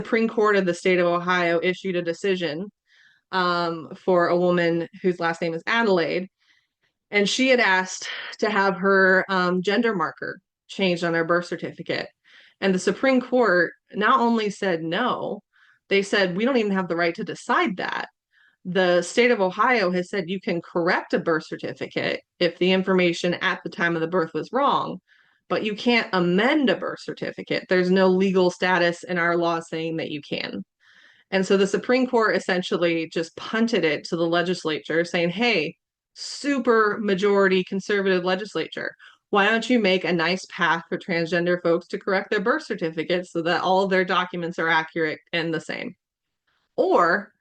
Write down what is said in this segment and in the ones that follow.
Supreme Court of the state of Ohio issued a decision for a woman whose last name is Adelaide, and she had asked to have her gender marker changed on her birth certificate. And the Supreme Court not only said no, they said we don't even have the right to decide that. The state of Ohio has said you can correct a birth certificate if the information at the time of the birth was wrong, but you can't amend a birth certificate. There's no legal status in our law saying that you can. And so the Supreme Court essentially just punted it to the legislature, saying, hey, super majority conservative legislature, why don't you make a nice path for transgender folks to correct their birth certificates so that all of their documents are accurate and the same? Or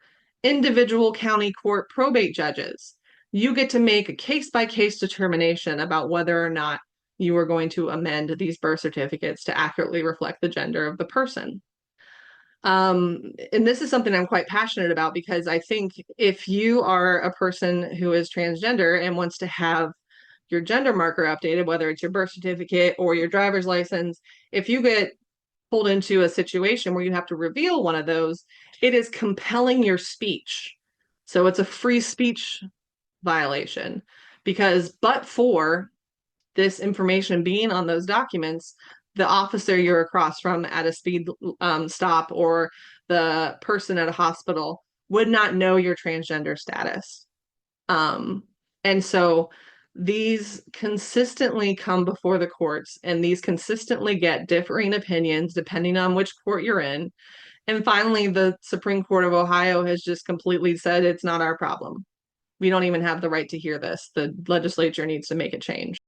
individual county court probate judges, you get to make a case by case determination about whether or not you are going to amend these birth certificates to accurately reflect the gender of the person. And this is something I'm quite passionate about because I think if you are a person who is transgender and wants to have your gender marker updated, whether it's your birth certificate or your driver's license, if you get pulled into a situation where you have to reveal one of those, it is compelling your speech. So it's a free speech violation because, but for this information being on those documents, the officer you're across from at a speed stop or the person at a hospital would not know your transgender status. And so these consistently come before the courts, and these consistently get differing opinions depending on which court you're in. And finally, the Supreme Court of Ohio has just completely said it's not our problem. We don't even have the right to hear this. The legislature needs to make a change.